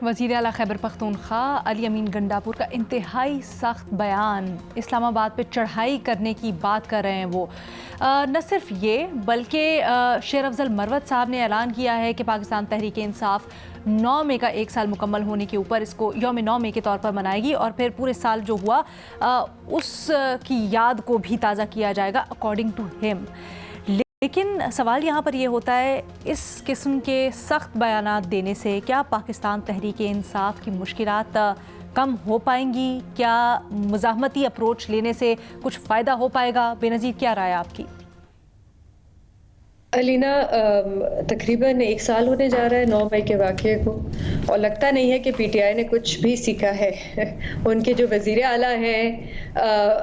وزیر اعلیٰ خیبر پختونخوا علی امین گنڈاپور کا انتہائی سخت بیان، اسلام آباد پہ چڑھائی کرنے کی بات کر رہے ہیں وہ۔ نہ صرف یہ بلکہ شیر افضل مروت صاحب نے اعلان کیا ہے کہ پاکستان تحریک انصاف 9 مئی کا 1 سال مکمل ہونے کے اوپر اس کو یوم 9 مئی کے طور پر منائے گی، اور پھر پورے سال جو ہوا اس کی یاد کو بھی تازہ کیا جائے گا اکارڈنگ ٹو ہم۔ لیکن سوال یہاں پر یہ ہوتا ہے، اس قسم کے سخت بیانات دینے سے کیا پاکستان تحریک انصاف کی مشکلات کم ہو پائیں گی؟ کیا مزاحمتی اپروچ لینے سے کچھ فائدہ ہو پائے گا؟ بے نظیر کیا رائے آپ کی؟ علینا، تقریباً 1 سال ہونے جا رہا ہے 9 مئی کے واقعے کو، اور لگتا نہیں ہے کہ پی ٹی آئی نے کچھ بھی سیکھا ہے۔ ان کے جو وزیر اعلیٰ ہیں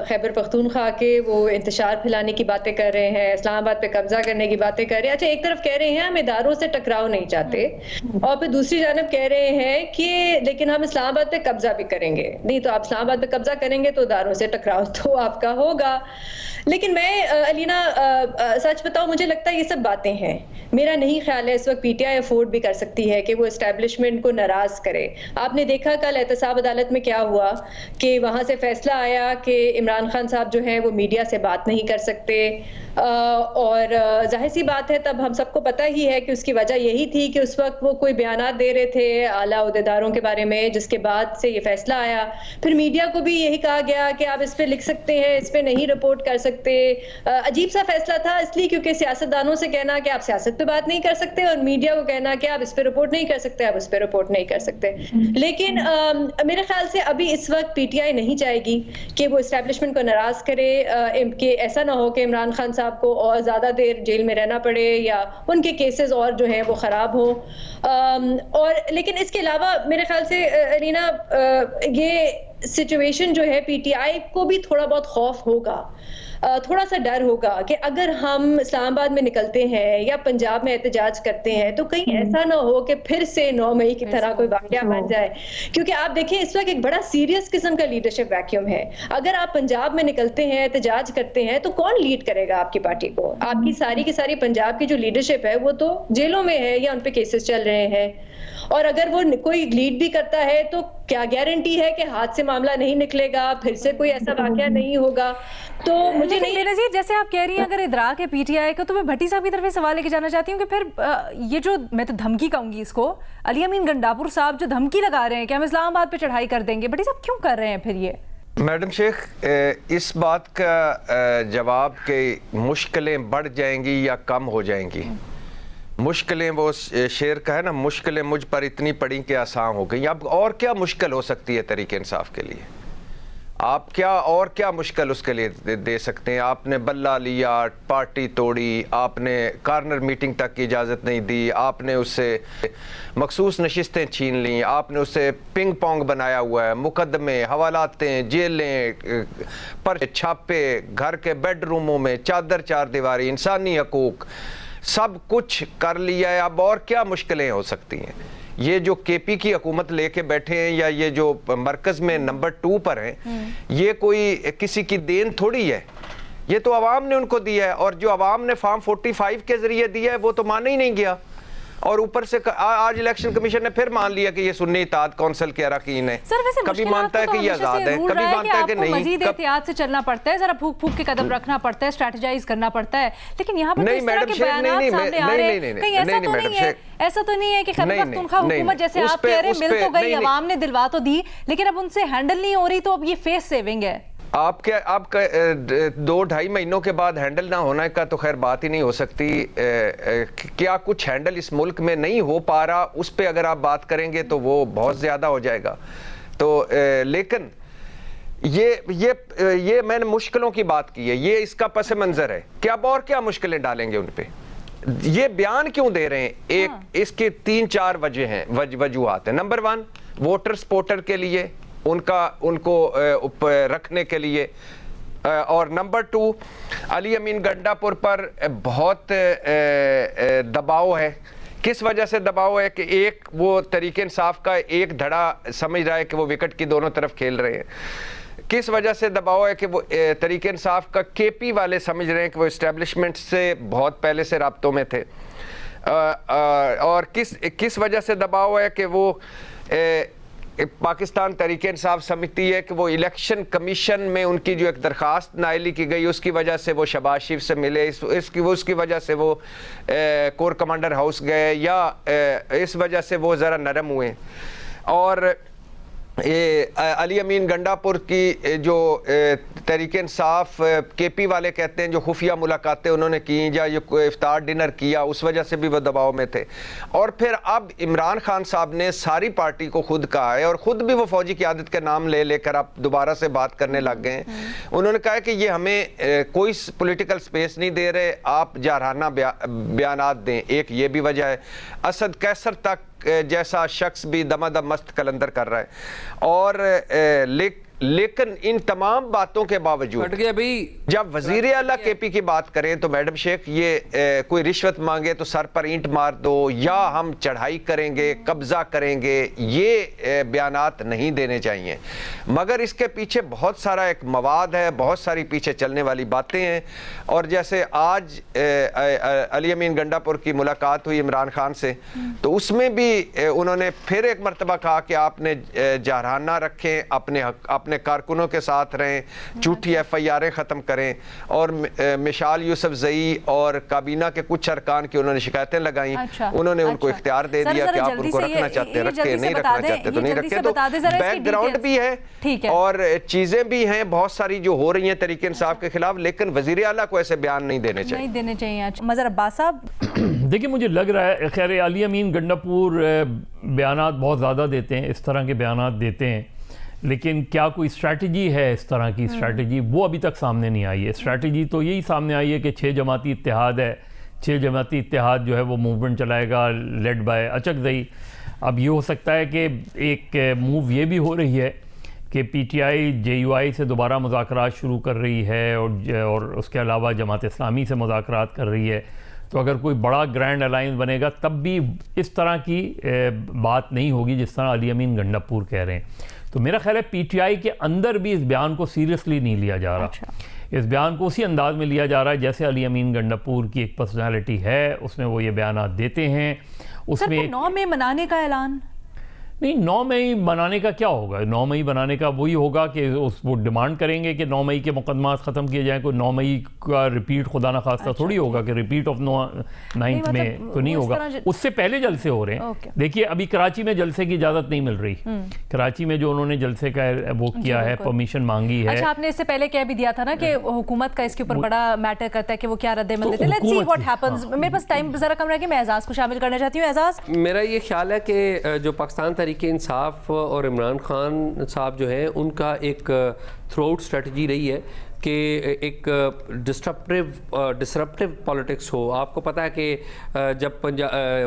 خیبر پختونخوا کے، وہ انتشار پھیلانے کی باتیں کر رہے ہیں، اسلام آباد پہ قبضہ کرنے کی باتیں کر رہے ہیں۔ اچھا، ایک طرف کہہ رہے ہیں ہم اداروں سے ٹکراؤ نہیں چاہتے، اور پھر دوسری جانب کہہ رہے ہیں کہ لیکن ہم اسلام آباد پہ قبضہ بھی کریں گے۔ نہیں تو آپ اسلام آباد پہ قبضہ کریں گے تو اداروں سے ٹکراؤ تو آپ کا ہوگا۔ لیکن میں علینا سچ بتاؤں، مجھے لگتا ہے یہ سب باتیں ہیں۔ میرا نہیں خیال ہے اس وقت پی ٹی آئی افورڈ بھی کر سکتی ہے کہ وہ اسٹیبلشمنٹ کو ناراض کرے۔ آپ نے دیکھا کل احتساب عدالت میں کیا ہوا کہ وہاں سے فیصلہ آیا کہ عمران خان صاحب جو ہیں وہ میڈیا سے بات نہیں کر سکتے، اور ظاہر سی بات ہے تب ہم سب کو پتہ ہی ہے کہ اس کی وجہ یہی تھی کہ اس وقت وہ کوئی بیانات دے رہے تھے اعلیٰ عہدیداروں کے بارے میں، جس کے بعد سے یہ فیصلہ آیا۔ پھر میڈیا کو بھی یہی کہا گیا کہ آپ اس پہ لکھ سکتے ہیں، اس پہ نہیں رپورٹ کر سکتے۔ عجیب سا فیصلہ تھا، اس لیے کیونکہ سیاستدانوں سے کہنا کہ آپ سیاست پہ بات نہیں کر سکتے، اور میڈیا کو کہنا کہ آپ اس پہ رپورٹ نہیں کر سکتے، آپ اس پہ رپورٹ نہیں کر سکتے۔ لیکن میرے خیال سے ابھی اس وقت پی ٹی آئی نہیں چاہے گی کہ وہ اسٹیبلشمنٹ کو ناراض کرے، کہ ایسا نہ ہو کہ عمران خان صاحب کو اور زیادہ دیر جیل میں رہنا پڑے یا ان کے کیسز اور جو ہیں وہ خراب ہوں۔ اور لیکن اس کے علاوہ میرے خیال سے رینا، یہ سچویشن جو ہے پی ٹی آئی کو بھی تھوڑا بہت خوف ہوگا، تھوڑا سا ڈر ہوگا کہ اگر ہم اسلام آباد میں نکلتے ہیں یا پنجاب میں احتجاج کرتے ہیں تو کہیں ایسا نہ ہو کہ پھر سے 9 مئی کی طرح کوئی واقعہ بن جائے۔ کیونکہ آپ دیکھیں اس وقت ایک بڑا سیریس قسم کا لیڈرشپ ویکیوم ہے۔ اگر آپ پنجاب میں نکلتے ہیں، احتجاج کرتے ہیں، تو کون لیڈ کرے گا آپ کی پارٹی کو؟ آپ کی ساری پنجاب کی جو لیڈرشپ ہے وہ تو جیلوں میں ہے یا ان پہ کیسز چل رہے ہیں، اور اگر وہ کوئی لیڈ بھی کرتا ہے تو کیا گارنٹی ہے کہ ہاتھ سے معاملہ نہیں نکلے گا، پھر سے کوئی ایسا واقعہ نہیں ہوگا؟ تو مجھے نہیں، بے جیسے آپ کہہ رہی ہیں اگر ادراک ہے پی ٹی آئی کو، تو میں بھٹی صاحب کی طرف سوال لے کے جانا چاہتی ہوں کہ پھر یہ جو میں تو دھمکی کہوں گی اس کو، علی امین گنڈاپور صاحب جو دھمکی لگا رہے ہیں کہ ہم اسلام آباد پہ چڑھائی کر دیں گے، بھٹی صاحب کیوں کر رہے ہیں پھر یہ؟ میڈم شیخ، اس بات کا جواب کہ مشکلیں بڑھ جائیں گی یا کم ہو جائیں گی، مشکلیں، وہ شعر کا ہے نا، مشکلیں مجھ پر اتنی پڑیں کہ آسان ہو گئیں۔ اب اور کیا مشکل ہو سکتی ہے تحریک انصاف کے لیے؟ آپ کیا مشکل اس کے لیے دے سکتے ہیں؟ آپ نے بلہ لیا، پارٹی توڑی، آپ نے کارنر میٹنگ تک کی اجازت نہیں دی، آپ نے اس سے مخصوص نشستیں چھین لیں، آپ نے اس سے پنگ پونگ بنایا ہوا ہے، مقدمے، حوالاتیں، جیلیں، پر چھاپے، گھر کے بیڈ روموں میں چادر چار دیواری، انسانی حقوق، سب کچھ کر لیا ہے۔ اب اور کیا مشکلیں ہو سکتی ہیں؟ یہ جو کے پی کی حکومت لے کے بیٹھے ہیں یا یہ جو مرکز میں نمبر 2 پر ہیں، یہ کوئی کسی کی دین تھوڑی ہے، یہ تو عوام نے ان کو دیا ہے، اور جو عوام نے فارم 45 کے ذریعے دیا ہے وہ تو مانا ہی نہیں گیا، اور اوپر سے آج الیکشن کمیشن نے پھر مان لیا کہ یہ سنی اتحاد کونسل کے اراکین ہیں۔ کبھی مانتا ہے کہ یہ آزاد ہے، کبھی مانتا ہے کہ نہیں۔ مزید احتیاط سے چلنا پڑتا ہے، ذرا پھوک پھوک کے قدم رکھنا پڑتا ہے، اسٹریٹجائز کرنا پڑتا ہے، لیکن یہاں پر اس طرح کے بیانات سامنے آ رہے ہیں، کہیں ایسا تو نہیں ہے کہ خیبر پختونخوا حکومت جیسے آپ کہہ رہے ہیں مل تو گئی، عوام نے دلوا تو دی، لیکن اب ان سے ہینڈل نہیں ہو رہی، تو اب یہ فیس سیونگ ہے۔ آپ 2-2.5 مہینوں کے بعد ہینڈل نہ ہونے کا تو خیر بات ہی نہیں ہو سکتی۔ کیا کچھ ہینڈل اس ملک میں نہیں ہو پا رہا، اس پہ اگر آپ بات کریں گے تو وہ بہت زیادہ ہو جائے گا۔ تو لیکن یہ میں نے مشکلوں کی بات کی ہے، یہ اس کا پس منظر ہے کہ اب اور کیا مشکلیں ڈالیں گے ان پہ۔ یہ بیان کیوں دے رہے ہیں؟ ایک اس کے 3-4 وجہ ہیں، وجوہات ہیں۔ نمبر 1، ووٹر سپورٹر کے لیے، ان کو رکھنے کے لیے، اور نمبر 2، علی امین گنڈاپور پر بہت دباؤ ہے۔ کس وجہ سے دباؤ ہے؟ کہ ایک وہ تحریک انصاف کا ایک دھڑا سمجھ رہا ہے کہ وہ وکٹ کی دونوں طرف کھیل رہے ہیں۔ کس وجہ سے دباؤ ہے؟ کہ وہ تحریک انصاف کا کے پی والے سمجھ رہے ہیں کہ وہ اسٹیبلشمنٹ سے بہت پہلے سے رابطوں میں تھے، اور کس وجہ سے دباؤ ہے؟ کہ وہ پاکستان تحریک انصاف سمجھتی ہے کہ وہ الیکشن کمیشن میں ان کی جو ایک درخواست نائلی کی گئی اس کی وجہ سے وہ شہباز شریف سے ملے، اس کی وجہ سے وہ کور کمانڈر ہاؤس گئے، یا اس وجہ سے وہ ذرا نرم ہوئے. اور علی امین گنڈاپور کی جو تحریک انصاف کے پی والے کہتے ہیں جو خفیہ ملاقاتیں انہوں نے کی یا جو افطار ڈنر کیا اس وجہ سے بھی وہ دباؤ میں تھے. اور پھر اب عمران خان صاحب نے ساری پارٹی کو خود کہا ہے، اور خود بھی وہ فوجی قیادت کے نام لے کر اب دوبارہ سے بات کرنے لگ گئے ہیں. انہوں نے کہا ہے کہ یہ ہمیں کوئی پولیٹیکل سپیس نہیں دے رہے، آپ جارحانہ بیانات دیں. ایک یہ بھی وجہ ہے. اسد قیصر تک جیسا شخص بھی دمادم مست کلندر کر رہا ہے. اور لیکن ان تمام باتوں کے باوجود جب وزیر اعلیٰ کے پی کی بات کریں تو میڈم شیخ یہ کوئی رشوت مانگے تو سر پر اینٹ مار دو یا ہم چڑھائی کریں گے، قبضہ کریں گے، یہ بیانات نہیں دینے چاہیے. مگر اس کے پیچھے بہت سارا ایک مواد ہے، بہت ساری پیچھے چلنے والی باتیں ہیں. اور جیسے آج علی امین گنڈاپور کی ملاقات ہوئی عمران خان سے، تو اس میں بھی انہوں نے پھر ایک مرتبہ کہا کہ آپ نے جارحانہ رکھیں، اپنے کارکنوں کے ساتھ رہیں، جھوٹی ایف آئی آریں ختم کریں. اور مشال یوسف زئی اور کابینہ کے کچھ ارکان کی انہوں نے شکایتیں لگائیں. انہوں نے ان کو اختیار دے دیا کہ آپ ان کو رکھنا چاہتے رکھیں، نہیں رکھنا چاہتے تو نہیں رکھیں. تو بیک گراؤنڈ بھی ہے اور چیزیں بھی ہیں بہت ساری جو ہو رہی ہیں تحریک انصاف کے خلاف، لیکن وزیر اعلیٰ کو ایسے بیان نہیں دینے چاہیے. مظہر عباس صاحب دیکھیں مجھے لگ رہا ہے خیر علی امین گنڈاپور بیانات بہت زیادہ دیتے ہیں، اس طرح کے بیانات دیتے ہیں، لیکن کیا کوئی اسٹریٹجی ہے اس طرح کی اسٹریٹجی؟ وہ ابھی تک سامنے نہیں آئی ہے. اسٹریٹجی تو یہی سامنے آئی ہے کہ 6 جماعتی اتحاد ہے، 6 جماعتی اتحاد جو ہے وہ موومنٹ چلائے گا لیڈ بائی اچک زئی. اب یہ ہو سکتا ہے کہ ایک موو یہ بھی ہو رہی ہے کہ P T I J you آئی سے دوبارہ مذاکرات شروع کر رہی ہے اور اس کے علاوہ جماعت اسلامی سے مذاکرات کر رہی ہے. تو اگر کوئی بڑا گرینڈ الائنس بنے گا تب بھی اس طرح کی بات نہیں ہوگی جس طرح علی امین گنڈاپور کہہ رہے ہیں. تو میرا خیال ہے پی ٹی آئی کے اندر بھی اس بیان کو سیریسلی نہیں لیا جا رہا. اس بیان کو اسی انداز میں لیا جا رہا ہے جیسے علی امین گنڈاپور کی ایک پرسنالٹی ہے، اس میں وہ یہ بیانات دیتے ہیں. اس میں 9 مئی منانے کا اعلان نہیں، 9 مئی بنانے کا کیا ہوگا؟ 9 مئی بنانے کا وہی ہوگا کہ وہ ڈیمانڈ کریں گے کہ 9 مئی کے مقدمات ختم کیے جائیں. کوئی 9 مئی کا ریپیٹ خدا نخواستہ تھوڑی ہوگا کہ ریپیٹ آف 9 میں تو نہیں ہوگا. اس سے پہلے جلسے ہو رہے ہیں. دیکھیے ابھی کراچی میں جلسے کی اجازت نہیں مل رہی. کراچی میں جو انہوں نے جلسے کا وہ کیا ہے، پرمیشن مانگی ہے. اچھا آپ نے اس سے پہلے کہہ بھی دیا تھا نا کہ حکومت کا اس کے اوپر بڑا میٹر کرتا ہے کہ وہ کیا رد عمل دیتے ہیں. Let's see what happens. میرے پاس ٹائم ذرا کم رہ گیا، میں اعزاز کو شامل کرنا چاہتی ہوں. اعزاز، میرا یہ خیال ہے کہ جو پاکستان تحریک انصاف اور عمران خان صاحب جو ہیں ان کا ایک تھرو آؤٹ اسٹریٹجی رہی ہے کہ ایک ڈسرپٹیو پالیٹکس ہو. آپ کو پتہ ہے کہ جب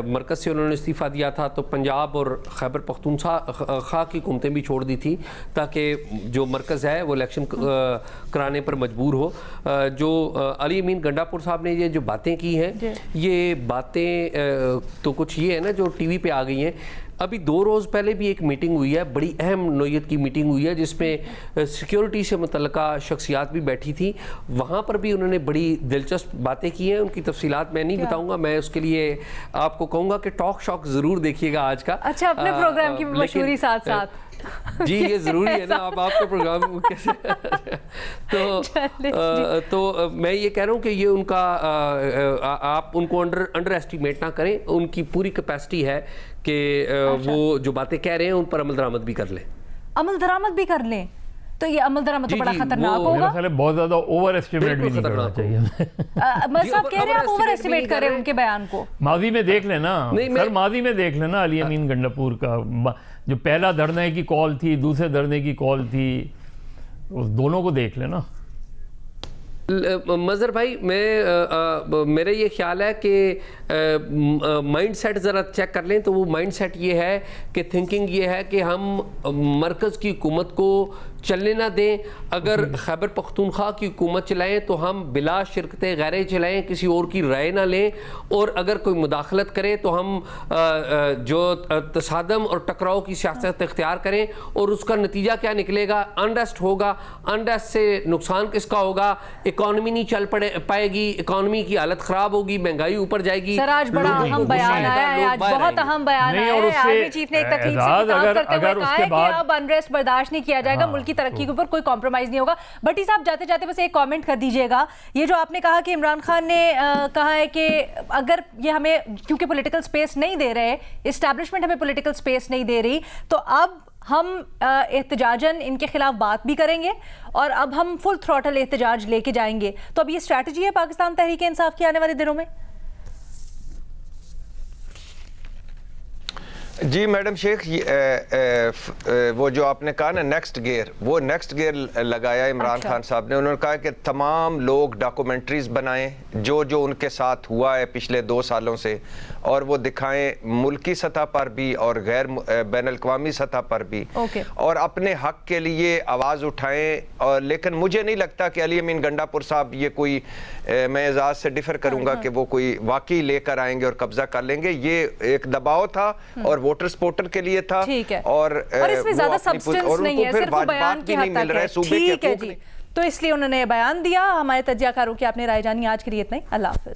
مرکز سے انہوں نے استعفیٰ دیا تھا تو پنجاب اور خیبر پختونخوا کی حکومتیں بھی چھوڑ دی تھی تاکہ جو مرکز ہے وہ الیکشن کرانے پر مجبور ہو. جو علی امین گنڈاپور صاحب نے یہ جو باتیں کی ہیں، یہ باتیں تو کچھ یہ ہے نا جو ٹی وی پہ آ گئی ہیں. ابھی 2 روز پہلے بھی ایک میٹنگ ہوئی ہے، بڑی اہم نوعیت کی میٹنگ ہوئی ہے جس میں سیکیورٹی سے متعلقہ شخصیات بھی بیٹھی تھی. وہاں پر بھی انہوں نے بڑی دلچسپ باتیں کی ہیں. ان کی تفصیلات میں نہیں بتاؤں گا، میں اس کے لیے آپ کو کہوں گا کہ ٹاک شاک ضرور دیکھیے گا آج کا. اچھا اپنے پروگرام کی مشہوری ساتھ ساتھ جی یہ ضروری ہے نا، اب آپ کا پروگرام کیسے تو میں یہ کہہ رہا ہوں کہ یہ ان کا آپ ان کو انڈر ایسٹیمیٹ نہ کریں. ان کی پوری کیپیسٹی ہے کہ وہ جو باتیں کہہ رہے ہیں ان پر عمل درآمد بھی کر لیں. عمل درآمد بھی کر لیں تو یہ عمل درآمد تو بڑا خطرناک ہوگا. میرا خیال ہے بہت زیادہ اوور ایسٹیمیٹ بھی نہیں کرنا چاہیے. صاحب کہہ رہے ہیں آپ اوور ایسٹیمیٹ کر رہے ہیں ان کے بیان کو. ماضی میں دیکھ لینا سر، ماضی میں دیکھ لینا علی امین گنڈاپور کا جو پہلا دھرنے کی کال تھی، دوسرے دھرنے کی کال تھی، اس دونوں کو دیکھ لینا. مظہر بھائی میرا یہ خیال ہے کہ مائنڈ سیٹ ذرا چیک کر لیں تو وہ مائنڈ سیٹ یہ ہے کہ تھنکنگ یہ ہے کہ ہم مرکز کی حکومت کو چلنے نہ دیں. اگر خیبر پختونخوا کی حکومت چلائیں تو ہم بلا شرکت غیرے چلائیں، کسی اور کی رائے نہ لیں. اور اگر کوئی مداخلت کرے تو ہم جو تصادم اور ٹکراؤ کی سیاست اختیار کریں. اور اس کا نتیجہ کیا نکلے گا؟ انریسٹ ہوگا. انریسٹ سے نقصان کس کا ہوگا؟ اکانومی نہیں چل پائے گی, اکانومی کی حالت خراب ہوگی, مہنگائی اوپر جائے گی. سر آج بڑا اہم بیان آیا ہے, آج بہت اہم بیان آیا ہے. آرمی چیف نے ایک تقریب سے خطاب کرتے ہوئے کہا ہے کہ اب انریسٹ برداشت نہیں کیا جائے گا, ملک کی ترقی کے اوپر کوئی کمپرومائز نہیں ہوگا. بٹی صاحب جاتے جاتے بس ایک کامنٹ کر دیجئے گا, یہ جو آپ نے کہا کہ عمران خان نے کہا ہے کہ اگر یہ ہمیں کیونکہ پولیٹیکل سپیس نہیں دے رہے, اسٹیبلشمنٹ ہمیں پولیٹیکل سپیس نہیں دے رہی, تو اب ہم احتجاجاً ان کے خلاف بات بھی کریں گے اور اب ہم فل تھروٹل احتجاج لے کے جائیں گے. تو اب یہ اسٹریٹجی ہے پاکستان تحریک انصاف کی آنے والے دنوں میں؟ جی میڈم شیخ, وہ جو آپ نے کہا نا نیکسٹ گیئر, وہ نیکسٹ گیئر لگایا عمران خان صاحب نے. انہوں نے کہا کہ تمام لوگ ڈاکومنٹریز بنائیں جو ان کے ساتھ ہوا ہے پچھلے 2 سالوں سے, اور وہ دکھائیں ملکی سطح پر بھی اور غیر بین الاقوامی سطح پر بھی, اور اپنے حق کے لیے آواز اٹھائیں. اور لیکن مجھے نہیں لگتا کہ علی امین گنڈا پور صاحب یہ کوئی, میں اعزاز سے ڈفر کروں گا کہ وہ کوئی واقعی لے کر آئیں گے اور قبضہ کر لیں گے. یہ ایک دباؤ تھا اور ووٹر سپورٹر کے لیے تھا, اور اس میں زیادہ سبسٹنس نہیں ہے, صرف وہ بیان کی حد تک ہے. ٹھیک ہے جی, تو اس لیے انہوں نے بیان دیا. ہمارے تجزیہ کاروں کی آپ نے رائے جانی. آج کے لیے اتنا ہی. اللہ حافظ.